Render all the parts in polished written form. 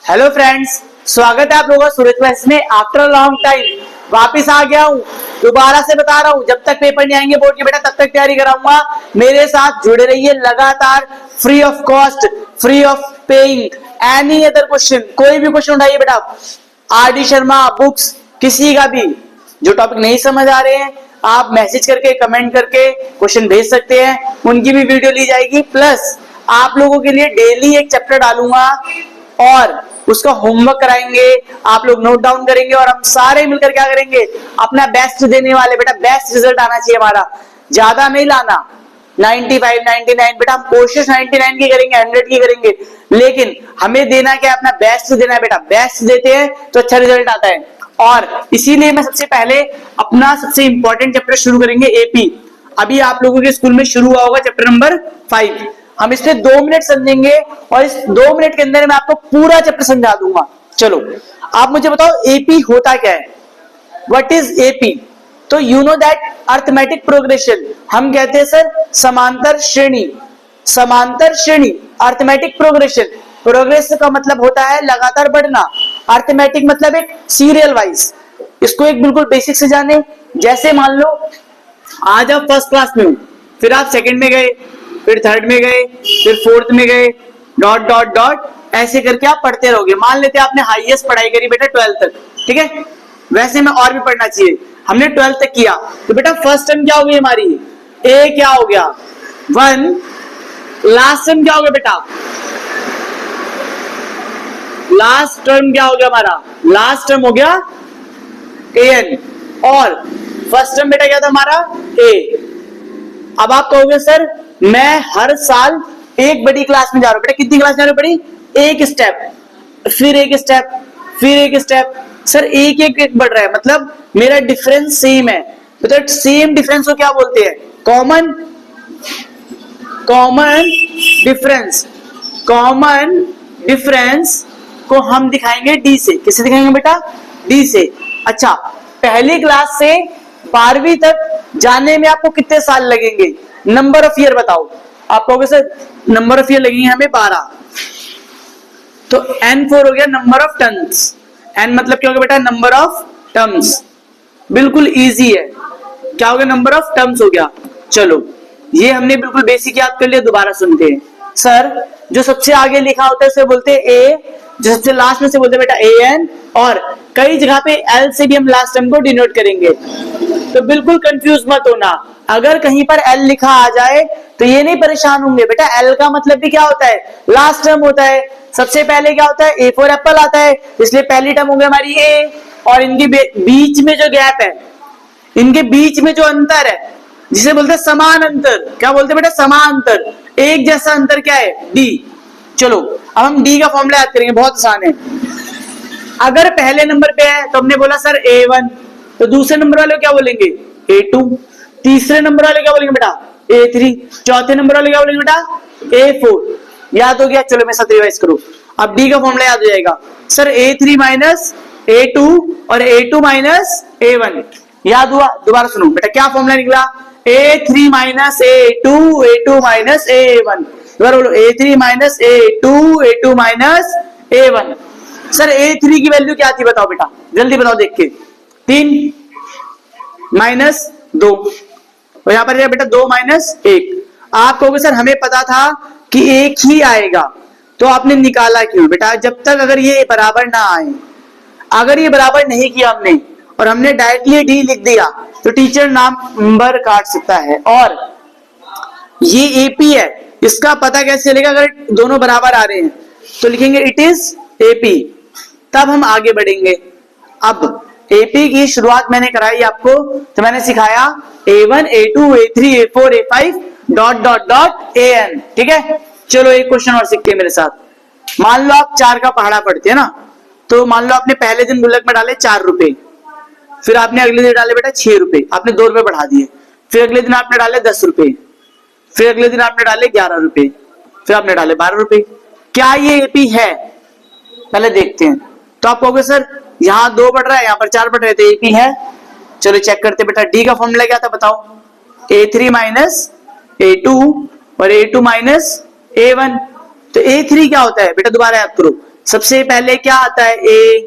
Hello friends, स्वागत है आप लोगों का सूरज क्लास में। आफ्टर लॉन्ग टाइम वापिस आ गया हूँ। दोबारा से बता रहा हूँ, जब तक पेपर नहीं आएंगे बोर्ड के बेटा तब तक तैयारी कराऊंगा। मेरे साथ जुड़े रहिए लगातार, free of cost, free of paying any other question. कोई भी क्वेश्चन उठाइए बेटा, आर डी शर्मा बुक्स, किसी का भी जो टॉपिक नहीं समझ आ रहे हैं आप मैसेज करके कमेंट करके क्वेश्चन भेज सकते हैं, उनकी भी वीडियो ली जाएगी। प्लस आप लोगों के लिए डेली एक चैप्टर डालूंगा और उसका होमवर्क कराएंगे, आप लोग नोट डाउन करेंगे और हम सारे मिलकर क्या करेंगे, अपना बेस्ट देने वाले। बेटा बेस्ट रिजल्ट आना चाहिए हमारा, ज्यादा नहीं लाना 95 99। बेटा हम कोशिश 99 की करेंगे, 100 की करेंगे, लेकिन हमें देना क्या, अपना बेस्ट देना है। बेटा बेस्ट देते हैं तो अच्छा रिजल्ट आता है। और इसीलिए मैं सबसे पहले अपना सबसे इंपॉर्टेंट चैप्टर शुरू करेंगे, एपी। अभी आप लोगों के स्कूल में शुरू हुआ होगा चैप्टर नंबर 5। हम इसमें 2 मिनट समझेंगे और इस 2 मिनट के अंदर मैं आपको पूरा चैप्टर समझा दूंगा। चलो आप मुझे बताओ एपी होता क्या है, व्हाट इज एपी। तो you know that arithmetic progression, हम कहते हैं सर समांतर श्रेणी। समांतर श्रेणी अर्थमेटिक प्रोग्रेशन, प्रोग्रेस का मतलब होता है लगातार बढ़ना, अर्थमेटिक मतलब एक सीरियल वाइज। इसको एक बिल्कुल बेसिक से जाने। जैसे मान लो आज आप फर्स्ट क्लास में हो, फिर आप सेकंड में गए, फिर थर्ड में गए, फिर फोर्थ में गए, डॉट डॉट डॉट ऐसे करके आप पढ़ते रहोगे। मान लेते हैं आपने हाईएस्ट पढ़ाई करी बेटा 12th तक, ठीक है। वैसे में और भी पढ़ना चाहिए, हमने 12th तक किया तो बेटा फर्स्ट टर्म क्या हो गई हमारी, ए क्या हो गया 1, लास्ट टर्म क्या हो गया बेटा, लास्ट टर्म क्या हो गया हमारा, लास्ट टर्म हो गया an, और फर्स्ट टर्म बेटा क्या था हमारा a। अब आप कहोगे सर मैं हर साल एक बड़ी क्लास में जा रहा हूं। बेटा कितनी क्लास जा रहे हो बड़ी, एक स्टेप, फिर एक स्टेप, फिर एक स्टेप। सर एक एक एक बढ़ रहा है, मतलब मेरा डिफरेंस सेम है। तो सेम डिफरेंस को क्या बोलते हैं, common, common difference. Common difference को हम दिखाएंगे डी से। किससे दिखाएंगे बेटा, डी से। अच्छा पहली क्लास से 12वीं तक जाने में आपको कितने साल लगेंगे, नंबर ऑफ ईयर बताओ। आप कहोगे सर नंबर ऑफ ईयर लगेंगे हमें 12, तो N4 हो गया नंबर ऑफ टर्म्स। N मतलब क्या हो गया बेटा, नंबर ऑफ टर्म्स। बिल्कुल इजी है, क्या हो गया, नंबर ऑफ टर्म्स हो गया। चलो ये हमने बिल्कुल बेसिक याद कर लिया, दोबारा सुनते हैं। सर जो सबसे आगे लिखा होता है उसे बोलते हैं ए, जो सबसे लास्ट में से बोलते हैं बेटा AN, और कई जगह पे L से भी हम लास्ट टर्म को डिनोट करेंगे। तो बिल्कुल कंफ्यूज मत होना, अगर कहीं पर L लिखा आ जाए तो ये नहीं परेशान होंगे। बेटा L का मतलब भी क्या होता है, लास्ट टर्म होता है। सबसे पहले क्या होता है, A फॉर एप्पल आता है, इसलिए पहली टर्म हो गई हमारी A, और इनके बीच में जो गैप है, इनके बीच में जो अंतर है जिसे बोलते हैं समान अंतर। क्या बोलते हैं बेटा, समान अंतर, एक जैसा अंतर क्या है, D। चलो अब हम D का फॉर्मूला याद करेंगे, बहुत आसान है। अगर पहले नंबर पे है तो हमने बोला सर A1, तो दूसरे नंबर वाले क्या बोलेंगे A2, तीसरे नंबर वाले क्या बोलेंगे बेटा A3, चौथे नंबर वाले क्या बोलेंगे बेटा A4। याद हो गया, चलो मैं साथ रिवाइज करूं। अब D का फॉर्मूला याद हो जाएगा, सर A3 माइनस A2 और A2 माइनस A1। याद हुआ, दोबारा सुनो बेटा क्या फॉर्मूला निकला, A3 minus A2, A2 minus A1। दोबारा बोलो A3 minus A2, A2 minus A1। Sir A3 की वैल्यू क्या थी बताओ बेटा, जल्दी बताओ देख के, 3 माइनस 2, और यहां पर बेटा 2 माइनस 1। आप कहोगे सर हमें पता था कि एक ही आएगा, तो आपने निकाला क्यों बेटा, जब तक अगर ये बराबर ना आए, अगर ये बराबर नहीं किया हमने और हमने डायरेक्टली डी लिख दिया तो टीचर नंबर काट सकता है। और ये एपी है, इसका पता कैसे चलेगा, अगर दोनों बराबर आ रहे हैं तो लिखेंगे इट इज एपी, तब हम आगे बढ़ेंगे। अब एपी की शुरुआत मैंने कराई आपको, तो मैंने सिखाया A1 A2 A3 A4 A5 dot dot dot AN, ठीक है। चलो एक क्वेश्चन और सीखते हैं मेरे साथ। मान लो आप 4 का पहाड़ा पढ़ते हैं ना, तो मान लो आपने पहले दिन गुल्लक में डाले 4 रुपए, फिर आपने अगले दिन डाले बेटा 6 रुपए, आपने 2 रुपए बढ़ा दिए। फिर अगले दिन आपने डाले 10 रुपए, फिर अगले दिन आपने डाले 11 रुपए, फिर आपने डाले 12 रुपए। क्या ये एपी है, पहले देखते हैं। तो आप कहोगे सर यहाँ 2 बढ़ रहा है, यहाँ पर 4 बढ़ रहे थे, एपी है। चलो चेक करते बेटा, डी का फॉर्मूला क्या था बताओ, A3 माइनस A2 और A2 माइनस A1। तो A3 क्या होता है बेटा, दोबारा याद करो, सबसे पहले क्या आता है ए,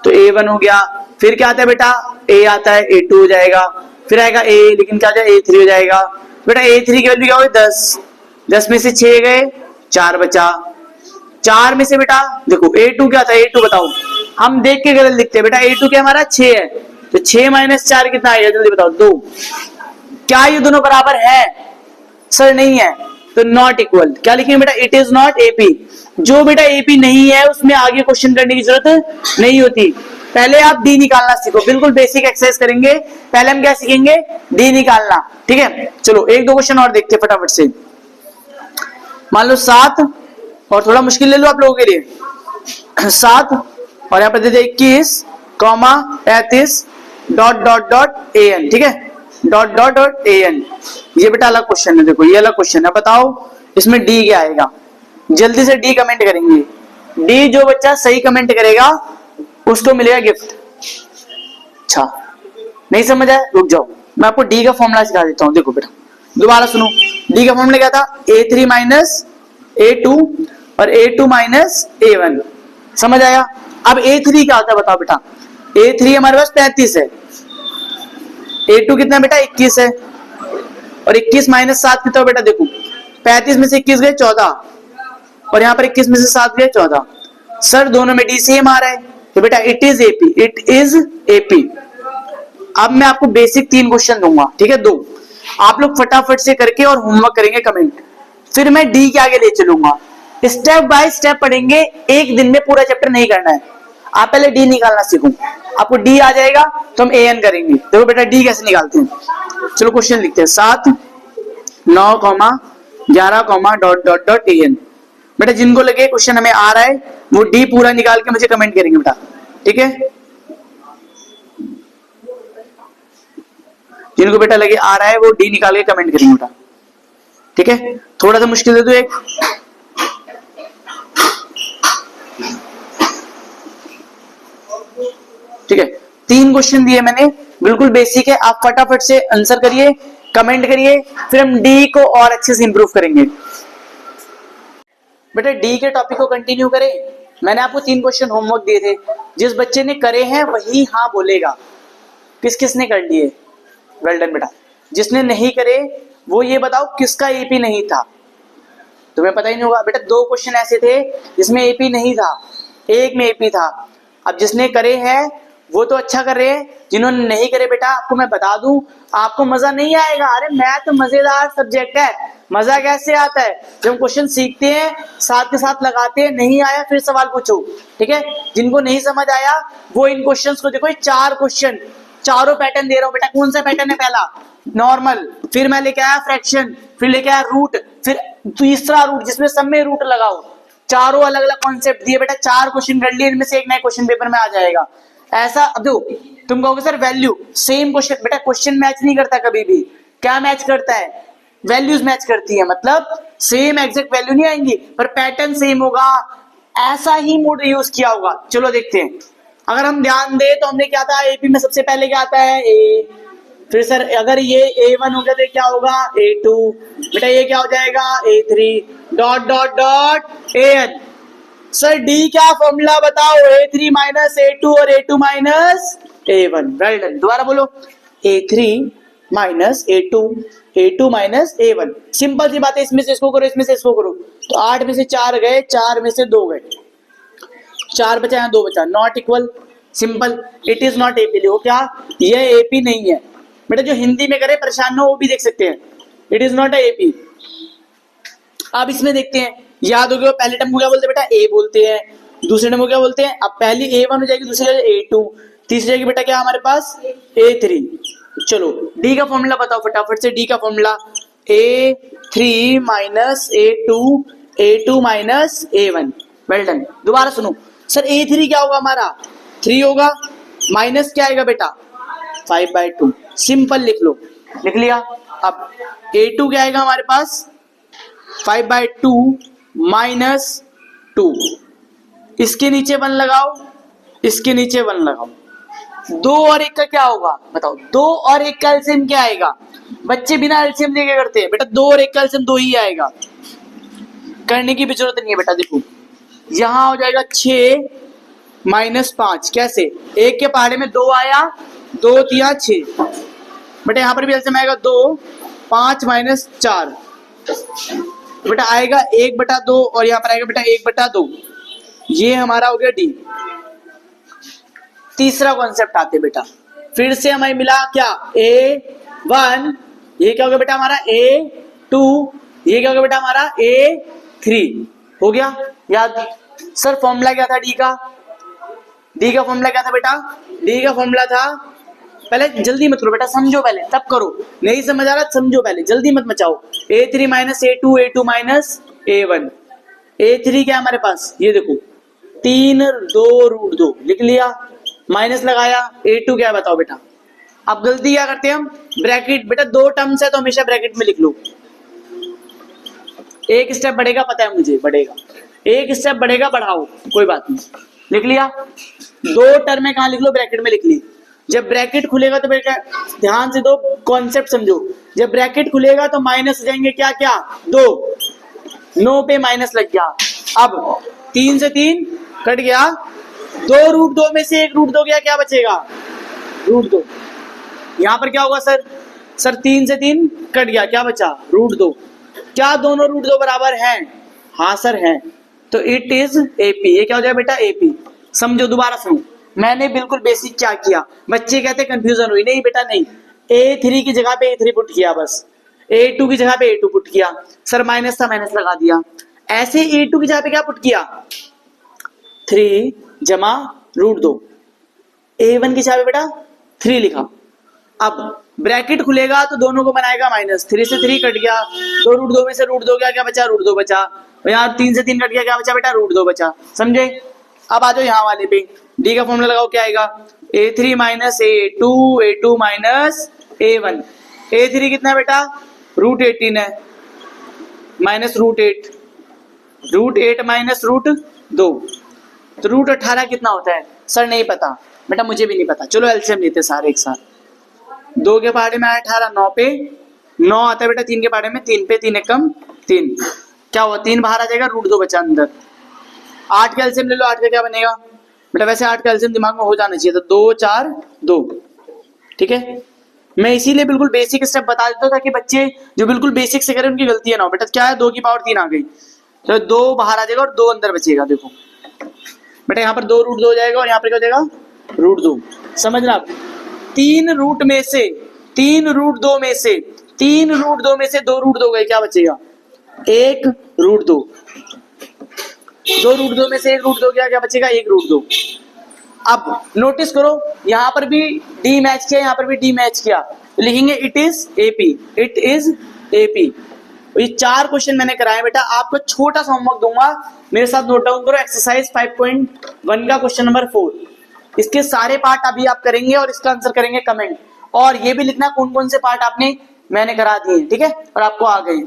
तो A1 हो गया। फिर क्या आता है बेटा, ए आता है, A2 हो जाएगा। फिर आएगा ए, लेकिन क्या जाए A3 हो जाएगा। बेटा A3 की वैल्यू क्या होगी 10, 10 में से 6 गए, 4 बचा। 4 में से बेटा देखो A2 क्या था, A2 बताओ, हम देख के गलत लिखते हैं बेटा। A2 क्या हमारा 6 है, तो 6 माइनस 4 कितना आएगा, जल्दी बताओ 2। क्या ये दोनों बराबर है, सर नहीं है, तो नॉट इक्वल। क्या लिखेंगे बेटा, इट इज नॉट एपी। जो बेटा एपी नहीं है उसमें आगे क्वेश्चन करने की जरूरत नहीं होती। पहले आप डी निकालना सीखो, बिल्कुल बेसिक एक्सरसाइज करेंगे। पहले हम क्या सीखेंगे, डी निकालना, ठीक है। चलो एक दो क्वेश्चन और देखते हैं फटाफट से। मान लो 7, और थोड़ा मुश्किल ले लो आप लोगों के लिए। 7 और यहाँ पर दे दे 21, 33 dot dot dot A N, ठीक है, dot dot dot A N. ये बेटा अलग क्वेश्चन है, देखो ये अलग क्वेश्चन है। बताओ इसमें डी क्या आएगा, जल्दी से डी कमेंट करेंगे। डी जो बच्चा सही कमेंट करेगा उसको मिलेगा गिफ्ट। अच्छा नहीं समझ आया, रुक जाओ, मैं आपको डी का फॉर्मूला सिखा देता हूँ। देखो बेटा दोबारा सुनो, डी का फॉर्मूला क्या था, A3 माइनस A2 और A2 माइनस A1। समझ आया। अब A3 क्या होता है बताओ बेटा, A3 हमारे पास 35 है, A2 कितना बेटा 21 है, और 21 माइनस 7 कितना बेटा, देखो 35 में से 21 गए 14, और यहाँ पर 21 में से 7 गए 14। सर दोनों में डी सेम आ रहा है, तो बेटा it is AP, it is AP. अब मैं आपको बेसिक 3 क्वेश्चन दूंगा, ठीक है, 2 आप लोग फटाफट से करके और होमवर्क करेंगे कमेंट, फिर मैं डी के आगे ले चलूंगा। स्टेप बाय स्टेप पढ़ेंगे, एक दिन में पूरा चैप्टर नहीं करना है। आप पहले डी निकालना सीखो, आपको डी आ जाएगा तो हम एन करेंगे। देखो बेटा डी कैसे निकालते हैं, चलो क्वेश्चन लिखते हैं। 7, 9, 11, डॉट डॉट डॉट एन। बेटा जिनको लगे क्वेश्चन हमें आ रहा है वो डी पूरा निकाल के मुझे कमेंट करेंगे बेटा, ठीक है। जिनको बेटा लगे आ रहा है वो डी निकाल के कमेंट करेंगे बेटा, ठीक है। थोड़ा सा मुश्किल दे दो एक, ठीक है। 3 क्वेश्चन दिए मैंने, बिल्कुल बेसिक है, आप फटाफट से आंसर करिए, कमेंट करिए, फिर हम डी को और अच्छे से इंप्रूव करेंगे। बेटा डी के टॉपिक को कंटिन्यू करें। मैंने आपको 3 क्वेश्चन होमवर्क दिए थे, जिस बच्चे ने करे हैं वही हाँ बोलेगा। किस किसने कर लिए, वेल डन बेटा। जिसने नहीं करे वो ये बताओ किसका एपी नहीं था, तुम्हें पता ही नहीं होगा। बेटा 2 क्वेश्चन ऐसे थे जिसमें एपी नहीं था, एक में एपी था। अब जिसने करे हैं वो तो अच्छा कर रहे हैं, जिन्होंने नहीं करे बेटा आपको मैं बता दूं आपको मजा नहीं आएगा। अरे मैथ तो मजेदार सब्जेक्ट है, मजा कैसे आता है, जब हम क्वेश्चन सीखते हैं साथ के साथ लगाते हैं, नहीं आया फिर सवाल पूछो, ठीक है। जिनको नहीं समझ आया वो इन क्वेश्चंस को देखो, 4 क्वेश्चन, चारों पैटर्न दे रहा हूं बेटा। कौन सा पैटर्न है, पहला नॉर्मल, फिर मैं लेके आया फ्रैक्शन, फिर लेके आया रूट, फिर तीसरा रूट जिसमें सब में रूट लगाओ। चारों अलग अलग कॉन्सेप्ट दिए बेटा, 4 क्वेश्चन कर लिए, इनमें से एक नया क्वेश्चन पेपर में आ जाएगा। ऐसा अब दो, तुम कहोगे सर वैल्यू सेम क्वेश्चन, बेटा क्वेश्चन मैच नहीं करता कभी भी, क्या मैच करता है, वैल्यूज मैच करती है, मतलब सेम एग्जैक्ट वैल्यू नहीं आएंगी पर पैटर्न सेम होगा, ऐसा ही मोड यूज किया होगा। चलो देखते हैं। अगर हम ध्यान दे तो हमने क्या था, एपी में सबसे पहले क्या आता है ए, फिर सर अगर ये A1 हो गया तो क्या होगा A2, बेटा ये क्या हो जाएगा A3 dot dot dot AN। Sir D क्या फॉर्मूला बताओ, A3 माइनस A2 और A2 minus A1। Well done, दोबारा बोलो, A3 minus A2, A2 minus A1। Simple सी बात है, इसमें से इसको करो, इसमें से इसको करो, तो 8 में से 4 गए, 4 में से 2 गए, 4 बचा, यहाँ 2 बचा, not equal, simple. It is not AP, देखो क्या ये एपी नहीं है बेटा। जो हिंदी में करे परेशान हो वो भी देख सकते हैं, इट इज नॉट एपी। अब इसमें देखते हैं, याद हो गया पहले टर्म को क्या बोलते हैं बेटा, ए बोलते हैं, दूसरे टर्म को क्या बोलते हैं, अब पहली A1 हो जाएगी, दूसरी A2, तीसरी जाएगी बेटा क्या हमारे पास A3। चलो डी का फॉर्मूला बताओ फटाफट से, डी का formula A3 minus A2, A2 minus A1। Well done. दोबारा सुनो, सर A3 क्या होगा हमारा 3 होगा, माइनस क्या आएगा बेटा 5/2, सिंपल लिख लो, लिख लिया। अब A2 क्या आएगा हमारे पास 5/2 माइनस 2, इसके नीचे 1 लगाओ, इसके नीचे 1 लगाओ, 2 और 1 का क्या होगा बताओ, 2 और 1 का एलसीएम क्या आएगा। बच्चे बिना एलसीएम लेके करते हैं बेटा, 2 और 1 का एलसीएम 2 ही आएगा, करने की भी जरूरत नहीं है बेटा। देखो यहां हो जाएगा 6 माइनस 5। कैसे? एक के पहाड़े में 2 आया, 2 तिया 6, बेटा यहां पर भी एलसीएम आएगा 2, 5 माइनस 4, बेटा आएगा 1/2 और यहाँ पर आएगा बेटा 1/2। ये हमारा हो गया डी। तीसरा कॉन्सेप्ट आते बेटा, फिर से हमें मिला क्या A1, ये क्या हो गया बेटा हमारा A2, ये क्या हो गया बेटा हमारा A3। हो गया याद? सर फॉर्मूला क्या था डी का? डी का फॉर्मूला क्या था बेटा? डी का फॉर्मूला था, पहले जल्दी मत करो बेटा, समझो पहले तब करो, नहीं समझ आ रहा समझो पहले, जल्दी मत मचाओ। A3 minus A2, A2 minus A1। A3 क्या है हमारे पास, ये देखो 3 2√2 लिख लिया, माइनस लगाया। A2 क्या है बताओ बेटा? अब गलती क्या करते हैं हम, ब्रैकेट, बेटा 2 टर्म्स है तो हमेशा ब्रैकेट में लिख लो। एक स्टेप बढ़ेगा, पता है मुझे बढ़ेगा, एक स्टेप बढ़ेगा, बढ़ाओ कोई बात नहीं, लिख लिया। 2 टर्म में कहाँ लिख लो, ब्रैकेट में लिख ली। जब ब्रैकेट खुलेगा तो बेटा ध्यान से दो कॉन्सेप्ट समझो, जब ब्रैकेट खुलेगा तो माइनस हो जाएंगे क्या क्या 2, 9 पे माइनस लग गया। अब 3 से 3 कट गया, 2√2 में से 1√2 गया, क्या बचेगा √2। यहाँ पर क्या होगा सर? सर 3 से 3 कट गया, क्या बचा √2। क्या दोनों √2 बराबर हैं? हाँ सर हैं, तो इट इज एपी। ये क्या हो जाएगा बेटा एपी। समझो दोबारा सुनो, मैंने बिल्कुल बेसिक क्या किया, बच्चे कहते कंफ्यूजन हुई, नहीं बेटा नहीं, A3 की जगह पे A3 पुट किया, बस A2 की जगह पे A2 पुट किया, सर माइनस था माइनस लगा दिया। ऐसे A2 की जगह पे क्या पुट किया 3 जमा √2, A1 की जगह पे बेटा 3 लिखा। अब ब्रैकेट खुलेगा तो दोनों को बनाएगा माइनस, 3 से 3 कट गया, 2√2 में से √2 गया, क्या बचा √2 बचा, और यहाँ 3 से 3 कट गया, क्या बचा बेटा √2 बचा। समझे? अब आ जाओ यहाँ वाले पे, डी का फॉर्मूला लगाओ, क्या आएगा A3 minus A2, A2 minus A1। A3 कितना है बेटा √18 है, माइनस √8, √8 माइनस √2, तो √18 कितना होता है सर? नहीं पता बेटा, मुझे भी नहीं पता। चलो एलसीएम लेते सारे एक साथ। 2 के पहाड़े में आया 18, 9 पे 9 आता है बेटा, 3 के पहाड़े में 3 पे 3 एकम 3, क्या हुआ 3 बाहर आ जाएगा, √2 बचा अंदर। 8 का एलसीएम ले लो, 8 का क्या बनेगा बेटा? वैसे 8 का एलसीएम दिमाग में हो जाना चाहिए, तो 2 4 2, ठीक है। मैं इसीलिए बिल्कुल बेसिक स्टेप बता देता हूँ ताकि बच्चे जो बिल्कुल बेसिक से करें उनकी गलतियां ना हो। बेटा क्या है 2 की पावर 3 आ गई, तो 2 बाहर आ जाएगा और 2 अंदर बचेगा। देखो बेटा यहाँ पर 2√2 हो जाएगा और यहाँ पर क्या हो जाएगा √2। समझना, 3 में से 3√2 में से 3√2 में से 2√2 गए, क्या बचेगा 1√2, 2√2 में से 1√2 गया, क्या बचेगा 1√2। अब नोटिस करो यहाँ पर भी डी मैच किया, यहाँ पर भी डी मैच किया, तो लिखेंगे it is AP, it is AP. ये 4 क्वेश्चन मैंने कराए बेटा, आपको छोटा सा होमवर्क दूंगा, मेरे साथ नोट डाउन करो। एक्सरसाइज 5.1 का क्वेश्चन नंबर 4, इसके सारे पार्ट अभी आप करेंगे और इसका आंसर करेंगे कमेंट, और ये भी लिखना कौन कौन से पार्ट आपने मैंने करा दिए, ठीक है, और आपको आ गए।